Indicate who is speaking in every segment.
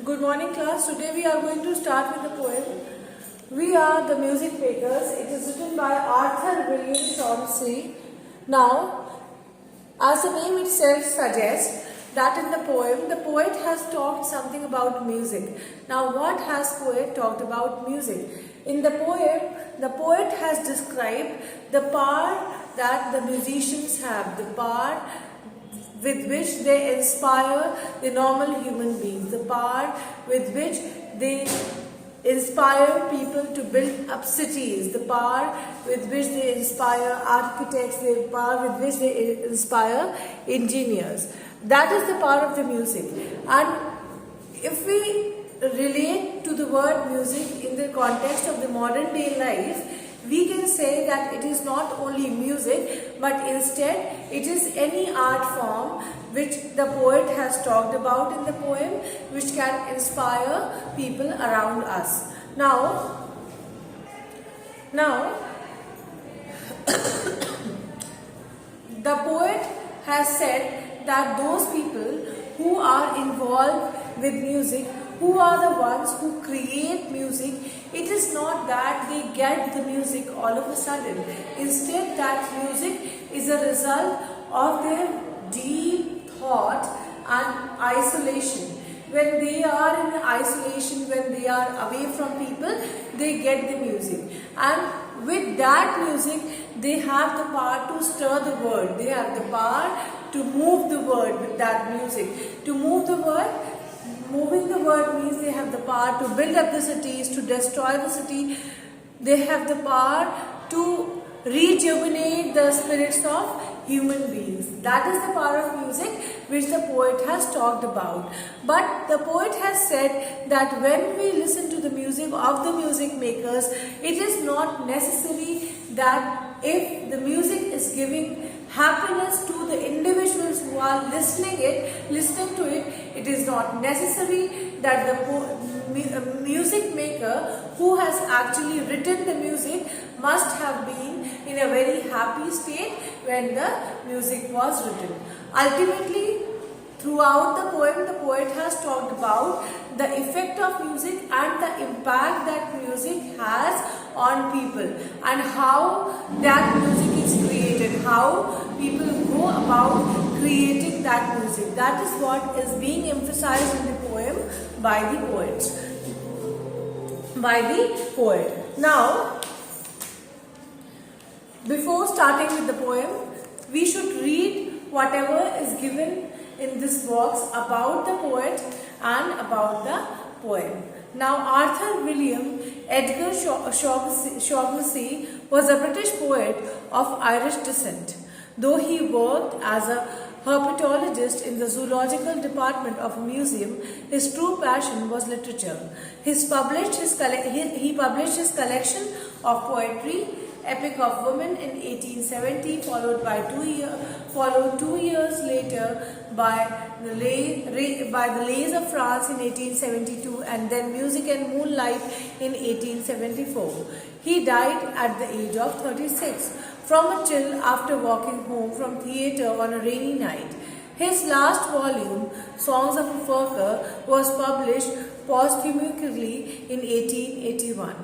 Speaker 1: Good morning, class. Today we are going to start with a poem. We are the music makers. It is written by Arthur William Shaughnessy. Now, as the name itself suggests, that in the poem, the poet has talked something about music. Now, what has poet talked about music? In the poem, the poet has described the power that the musicians have, the power with which they inspire the normal human beings, the power with which they inspire people to build up cities, the power with which they inspire architects, the power with which they inspire engineers. That is the power of the music. And if we relate to the word music in the context of the modern day life, we can say that it is not only music, but instead it is any art form which the poet has talked about in the poem, which can inspire people around us. Now the poet has said that those people who are involved with music, who are the ones who create music, it is not that they get the music all of a sudden. Instead, that music is a result of their deep thought and isolation. When they are in isolation, when they are away from people, they get the music. And with that music, they have the power to stir the world. They have the power to move the world with that music. To move the world, moving the world means they have the power to build up the cities, to destroy the city. They have the power to rejuvenate the spirits of human beings. That is the power of music which the poet has talked about. But the poet has said that when we listen to the music of the music makers, it is not necessary that if the music is giving happiness to the individuals who are listening to it, it is not necessary that the music maker who has actually written the music must have been in a very happy state when the music was written. Ultimately, throughout the poet has talked about the effect of music and the impact that music has on people and how that music is created, how people go about creating that music. That is what is being emphasized in the poem by the poet. Now, before starting with the poem, we should read whatever is given in this box about the poet and about the poem. Now, Arthur William Edgar Shaughnessy was a British poet of Irish descent. Though he worked as a herpetologist in the zoological department of a museum, his true passion was literature. He published his collection of poetry, Epic of Women, in 1870, followed 2 years later by the Lays of France in 1872, and then Music and Moonlight in 1874. He died at the age of 36 from a chill after walking home from theatre on a rainy night. His last volume, Songs of a Forker, was published posthumously in 1881.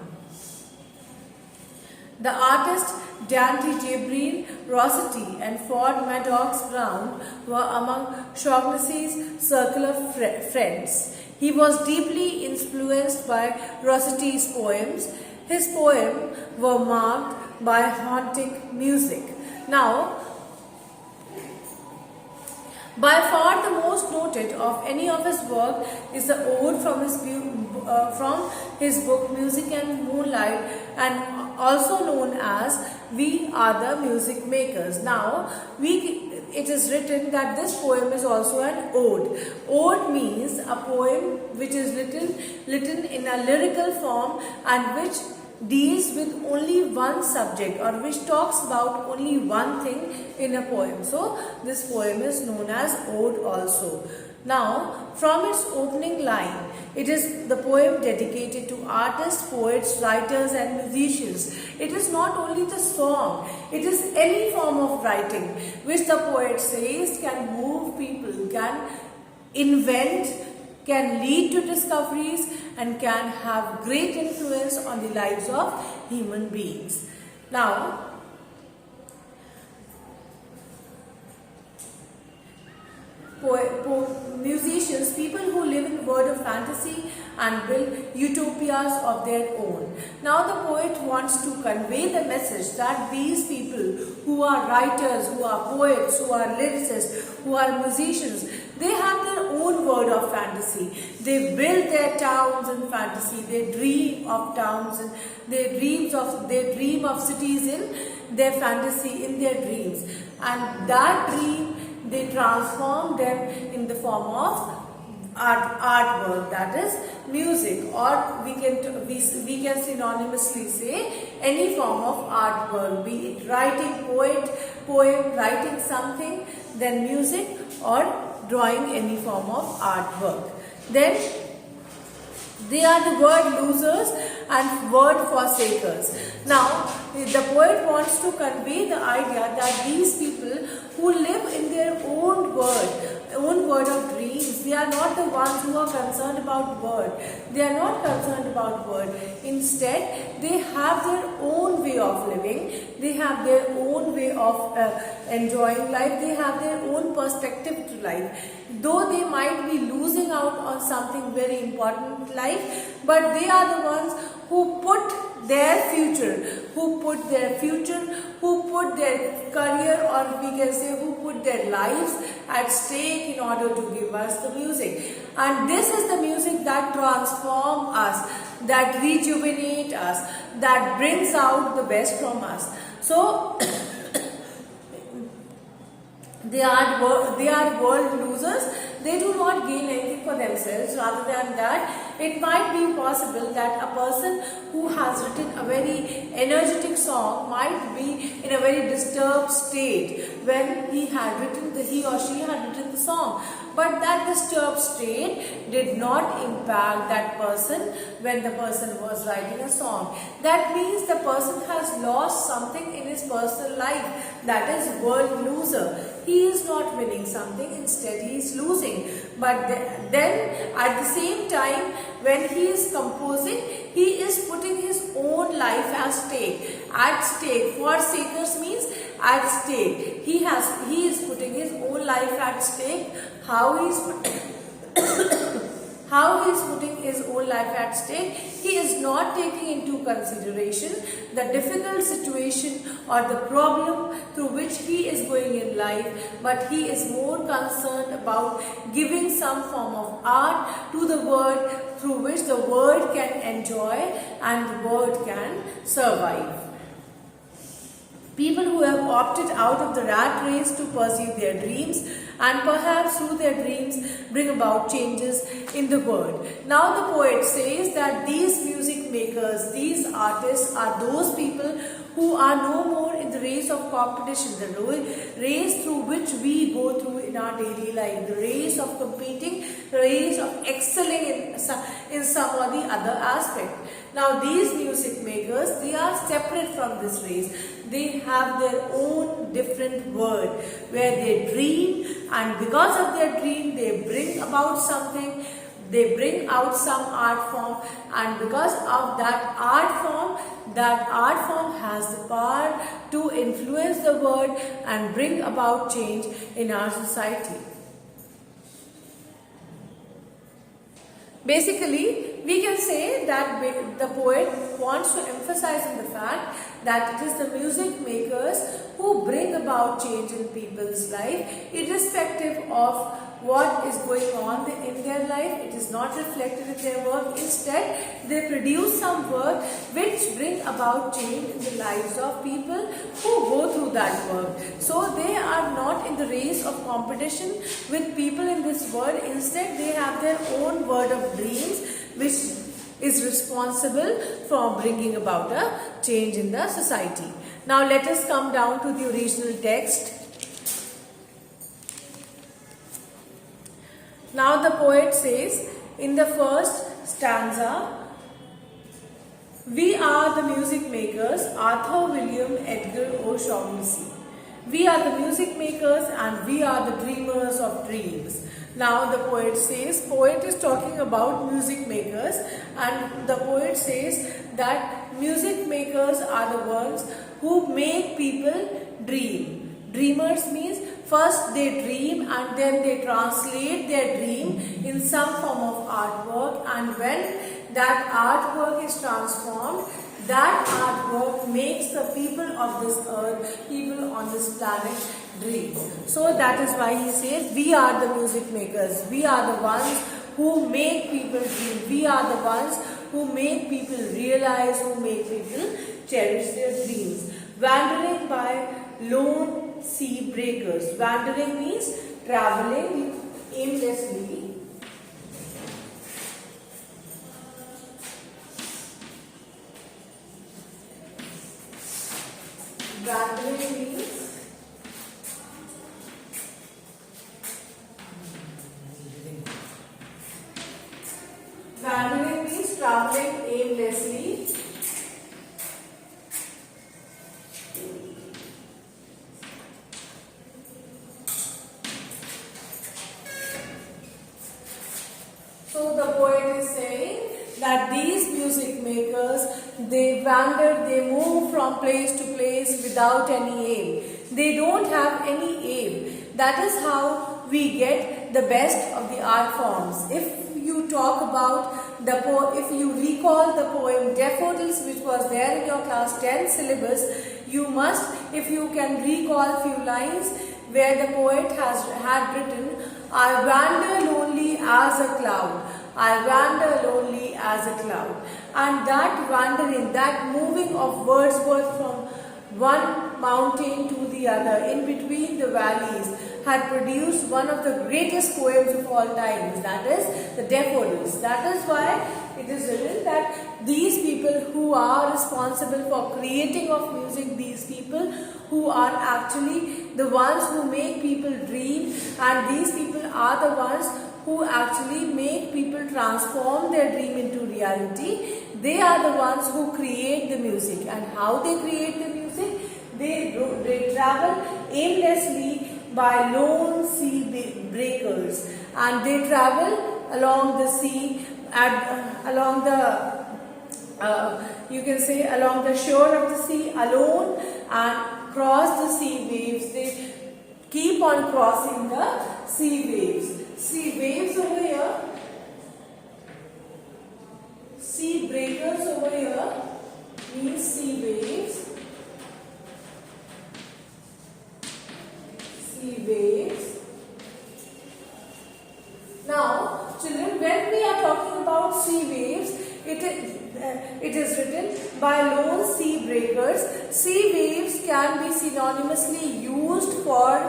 Speaker 1: The artists Dante Gabriel Rossetti and Ford Madox Brown were among Shaughnessy's circle of friends. He was deeply influenced by Rossetti's poems. His poems were marked by haunting music. Now, by far the most noted of any of his work is the ode from his book Music and Moonlight, and also known as We Are the Music Makers. Now, it is written that this poem is also an ode. Ode means a poem which is written in a lyrical form and which deals with only one subject or which talks about only one thing in a poem. So, this poem is known as ode also. Now, from its opening line, it is the poem dedicated to artists, poets, writers and musicians. It is not only the song, it is any form of writing which the poet says can move people, can invent can lead to discoveries and can have great influence on the lives of human beings. Now, musicians, people who live in the world of fantasy and build utopias of their own. Now the poet wants to convey the message that these people who are writers, who are poets, who are lyricists, who are musicians, they have their own world of fantasy. They build their towns in fantasy. They dream of towns and they dream of cities in their fantasy, in their dreams. And that dream, they transform them in the form of artwork, that is music, or we can synonymously say any form of artwork, be it writing, poem, writing something, then music, or drawing any form of artwork. Then they are the word losers and word forsakers. Now, the poet wants to convey the idea that these people who live in their own world of dreams, they are not the ones who are concerned about word. They are not concerned about word. Instead, they have their own way of living. They have their own way of enjoying life. They have their own perspective to life. Though they might be losing out on something very important in life, but they are the ones who put their future, who put their career, or we can say who put their lives at stake in order to give us the music. And this is the music that transforms us, that rejuvenates us, that brings out the best from us. So they are world losers. They do not gain anything for themselves. Rather than that, it might be possible that a person who has written a very energetic song might be in a very disturbed state when he or she had written the song. But that disturbed state did not impact that person when the person was writing a song. That means the person has lost something in his personal life. That is world loser. He is not winning something, instead he is losing. But then at the same time, when he is composing, he is putting his own life at stake. At stake. Forsakers means at stake. He is putting his own life at stake. How he is putting his own life at stake? He is not taking into consideration the difficult situation or the problem through which he is going in life, but he is more concerned about giving some form of art to the world through which the world can enjoy and the world can survive. People who have opted out of the rat race to pursue their dreams and perhaps through their dreams bring about changes in the world. Now the poet says that these music makers, these artists are those people who are no more in the race of competition, the race through which we go through in our daily life, the race of competing, the race of excelling in some or the other aspect. Now these music makers, they are separate from this race. They have their own different world where they dream, and because of their dream they bring about something. They bring out some art form, and because of that art form has the power to influence the world and bring about change in our society. Basically, we can say that the poet wants to emphasize on the fact that it is the music makers who bring about change in people's life, irrespective of what is going on in their life. It is not reflected in their work. Instead, they produce some work which bring about change in the lives of people who go through that work. So they are not in the race of competition with people in this world. Instead, they have their own world of dreams which is responsible for bringing about a change in the society. Now let us come down to the original text. Now the poet says in the first stanza, "We are the music makers, Arthur William Edgar O'Shaughnessy." We are the music makers and we are the dreamers of dreams. Now the poet says, poet is talking about music makers, and the poet says that music makers are the ones who make people dream. Dreamers means first they dream and then they translate their dream in some form of artwork, and when that artwork is transformed, that artwork makes the people of this earth, people on this planet, dream. So that is why he says, we are the music makers. We are the ones who make people dream. We are the ones who make people realize, who make people cherish their dreams. Wandering by lone sea breakers. Wandering means traveling aimlessly. Wandering means traveling aimlessly. So the poet is saying that these music makers, they wander, they move from place to place without any aim. They don't have any aim. That is how we get the best of the art forms. If you talk about if you recall the poem Daffodils, which was there in your class 10 syllabus, you must, if you can recall few lines where the poet had written, I wander lonely as a cloud. I wander lonely as a cloud. And that wandering, that moving of Wordsworth from one mountain to the other, in between the valleys, had produced one of the greatest poems of all times, that is the Daffodils. That is why it is written that these people who are responsible for creating of music, these people who are actually the ones who make people dream, and these people are the ones who actually make people transform their dream into reality. They are the ones who create the music. And how they create the music? They travel aimlessly by lone sea breakers, and they travel along the sea, along the you can say along the shore of the sea alone, and cross the sea waves. They keep on crossing the sea waves. Sea waves over here, sea breakers over here means sea waves. Sea waves. Now, children, when we are talking about sea waves, it is written by lone sea breakers. Sea waves can be synonymously used for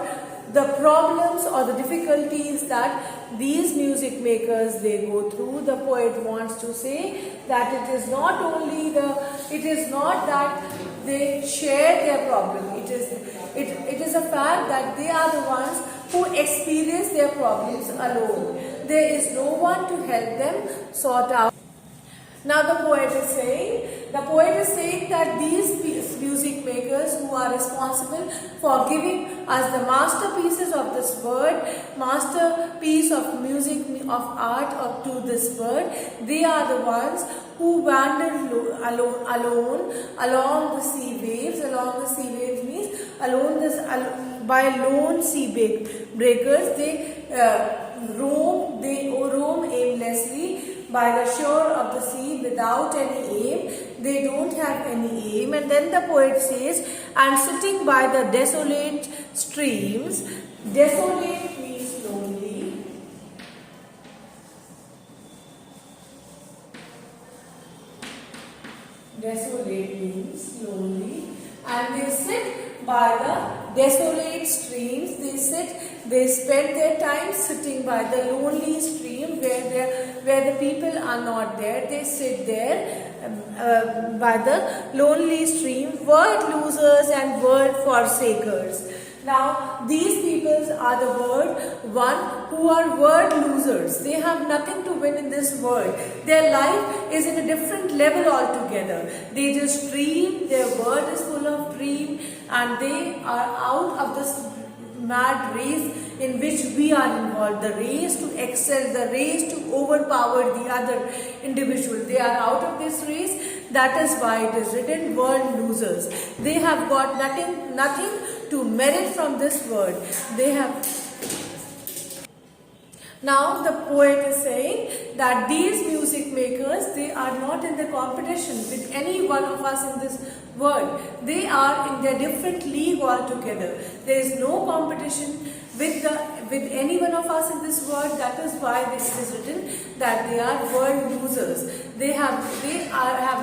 Speaker 1: the problems or the difficulties that these music makers they go through. The poet wants to say that it is not that they share their problem. It is a fact that they are the ones who experience their problems alone. There is no one to help them sort out. Now the poet is saying that these music makers who are responsible for giving us the masterpieces of this world, masterpiece of music, of art to this world, they are the ones who wander alone along the sea waves. Along the sea waves means by lone sea breakers. They roam aimlessly by the shore of the sea without any aim. They don't have any aim. And then the poet says, and sitting by the desolate streams. Desolate means lonely. Desolate means lonely. And they sit by the desolate streams. They spend their time sitting by the lonely stream where the people are not there. They sit there by the lonely stream, word losers and word forsakers. Now, these peoples are the who are word losers. They have nothing to win in this world. Their life is in a different level altogether. They just dream, their world is full of dream, and they are out of this mad race in which we are involved. The race to excel, the race to overpower the other individual. They are out of this race. That is why it is written world losers. They have got nothing to merit from this world. They have. Now the poet is saying that these music makers, they are not in the competition with any one of us in this world. They are in their different league altogether. There is no competition with any one of us in this world. That is why this is written that they are world losers. They have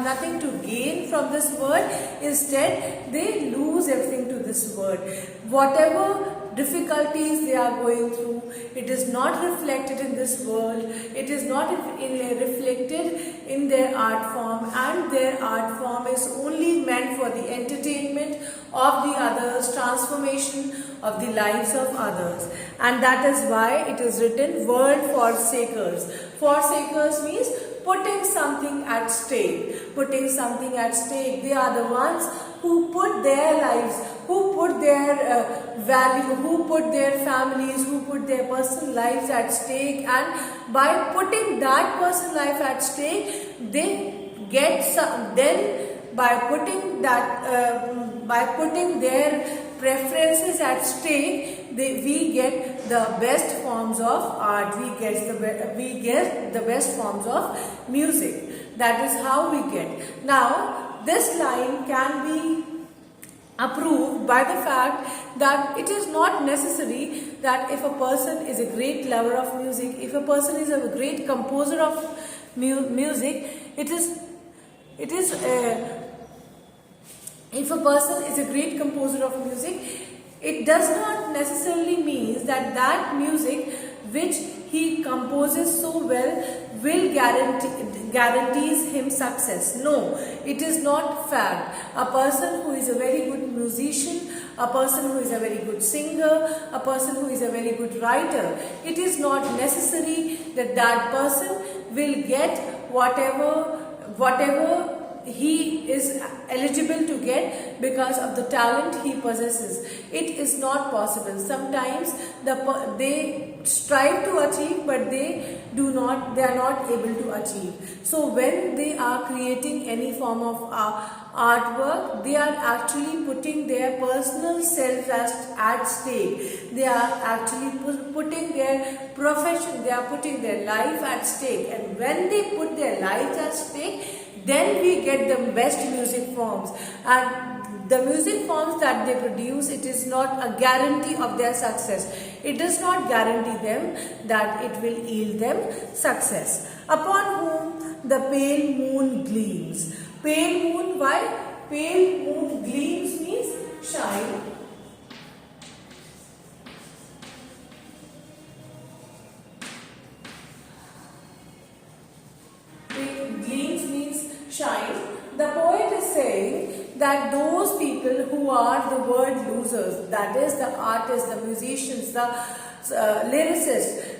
Speaker 1: nothing to gain from this world. Instead, they lose everything to this world. Whatever difficulties they are going through, it is not reflected in this world. It is not reflected in their art form, and their art form is only meant for the entertainment of the others, transformation of the lives of others. And that is why it is written world forsakers. Forsakers means putting something at stake. Putting something at stake. They are the ones who put their lives, who put their value, who put their families, who put their personal lives at stake, and by putting that personal life at stake, they get some. Then by putting their preferences at stake, we get the best forms of art. We get the best forms of music. That is how we get. Now, this line can be approved by the fact that it is not necessary that if a person is a great lover of music, if a person is a great composer of music, if a person is a great composer of music, it does not necessarily mean that that music which he composes so well will guarantees him success. No, it is not fact. A person who is a very good musician, a person who is a very good singer, a person who is a very good writer, it is not necessary that that person will get whatever he is eligible to get because of the talent he possesses. It is not possible. Sometimes they strive to achieve, but they are not able to achieve. So when they are creating any form of artwork, they are actually putting their personal self at stake. They are actually putting their profession, they are putting their life at stake. And when they put their lives at stake, then we get the best music forms. And the music forms that they produce, it is not a guarantee of their success. It does not guarantee them that it will yield them success. Upon whom the pale moon gleams. Pale moon, why? Pale moon gleams means shine. Gleams means shine. The poet is saying that those people who are the word losers, that is the artists, the musicians, the lyricists,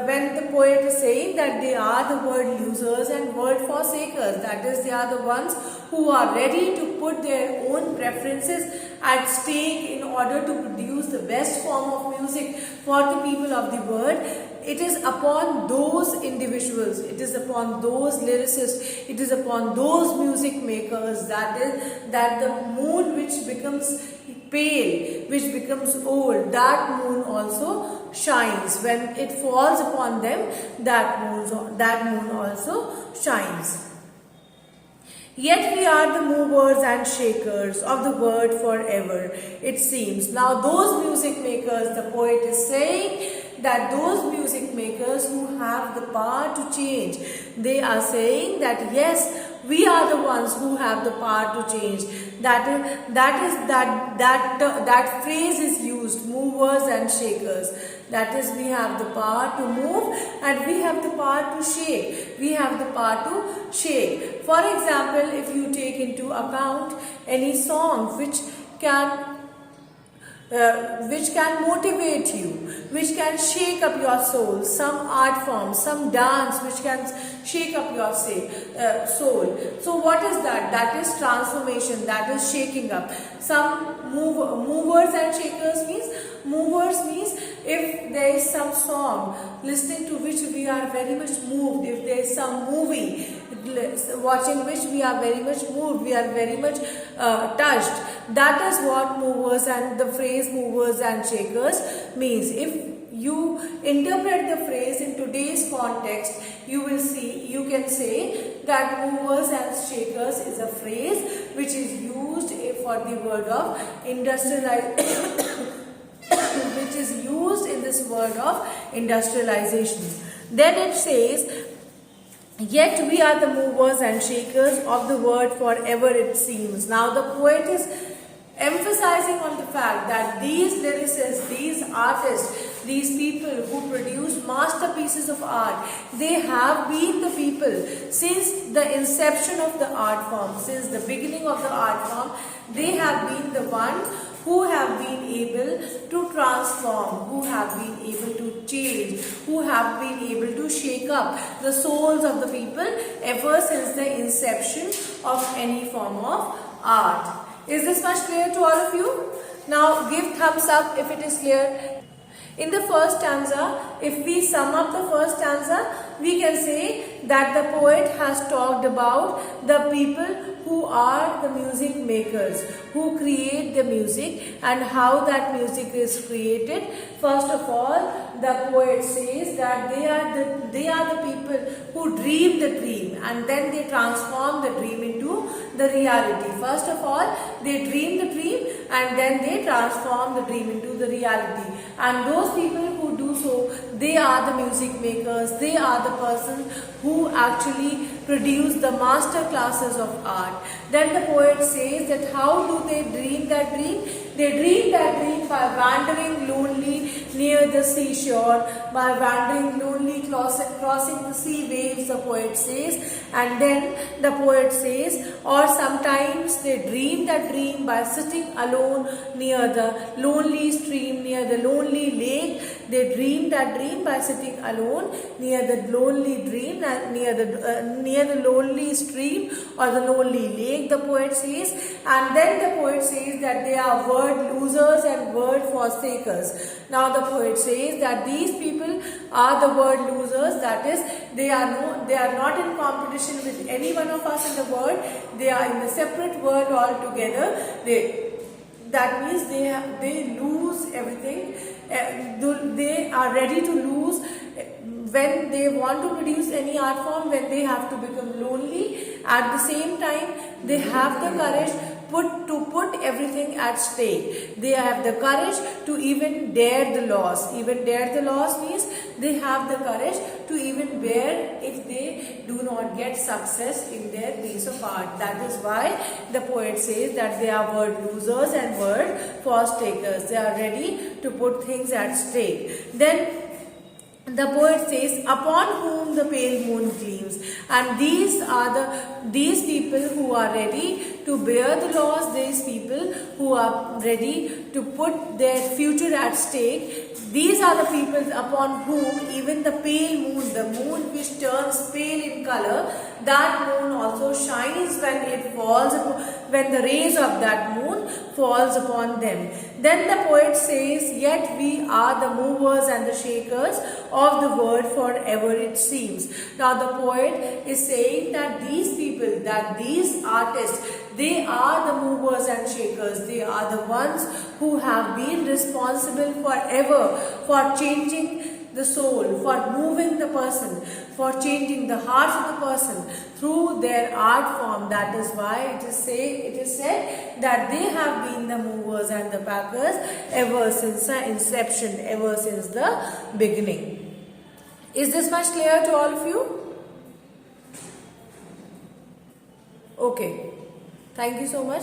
Speaker 1: when the poet is saying that they are the word losers and word forsakers, that is, they are the ones who are ready to put their own preferences at stake in order to produce the best form of music for the people of the world. It is upon those individuals, it is upon those lyricists, it is upon those music makers that the moon which becomes pale, which becomes old, that moon also shines. When it falls upon them, that moon also shines. Yet we are the movers and shakers of the word forever, it seems. Now those music makers, the poet is saying that those music makers who have the power to change, they are saying that yes, we are the ones who have the power to change. That phrase is used, movers and shakers. That is, we have the power to move and we have the power to shake. We have the power to shake. For example, if you take into account any song which can which can motivate you, which can shake up your soul. Some art form, some dance which can shake up your soul. So what is that? That is transformation, that is shaking up. Some movers and shakers means if there is some song listening to which we are very much moved, if there is some movie watching which we are very much moved, we are very much touched, that is what movers and the phrase movers and shakers means. If you interpret the phrase in today's context, you can say that movers and shakers is a phrase which is used for the word of which is used in this word of industrialization. Then it says, yet we are the movers and shakers of the world forever it seems. Now the poet is emphasizing on the fact that these lyricists, these artists, these people who produce masterpieces of art, they have been the people since the inception of the art form, since the beginning of the art form. They have been the one who have been able to transform, who have been able to change, who have been able to shake up the souls of the people ever since the inception of any form of art. Is this much clear to all of you? Now give thumbs up if it is clear. In the first stanza, if we sum up the first stanza, we can say that the poet has talked about the people who are the music makers, who create the music and how that music is created. First of all, the poet says that they are the people who dream the dream and then they transform the dream into the reality. First of all, they dream the dream and then they transform the dream into the reality. And those people who do so, they are the music makers, they are the persons who actually produce the master classes of art. Then the poet says that how do they dream that dream? They dream that dream by wandering lonely near the seashore, by wandering lonely crossing the sea waves, the poet says. And then the poet says, or sometimes they dream that dream by sitting alone near the lonely stream, near the lonely lake. They dream that dream by sitting alone near the lonely dream, near the lonely stream or the lonely lake, the poet says. And then the poet says that they are word losers and word forsakers. Now the poet says that these people are the word losers, that is, they are not in competition with any one of us in the world. They are in a separate world altogether. That means they lose everything. They are ready to lose when they want to produce any art form, when they have to become lonely. At the same time, they have the courage to put everything at stake. They have the courage to even dare the loss. Even dare the loss means they have the courage to even bear if they do not get success in their piece of art. That is why the poet says that they are word losers and word forsakers. They are ready to put things at stake. Then the poet says, upon whom the pale moon gleams. And these people who are ready to bear the loss, these people who are ready to put their future at stake, these are the people upon whom even the pale moon, the moon which turns pale in color, that moon also shines when the rays of that moon falls upon them. Then the poet says, yet we are the movers and the shakers of the world forever it seems. Now the poet is saying that these people, that these artists, they are the movers and shakers. They are the ones who have been responsible forever for changing the soul, for moving the person, for changing the heart of the person through their art form. That is why it is said that they have been the movers and the packers ever since the inception, ever since the beginning. Is this much clear to all of you? Okay. Thank you so much.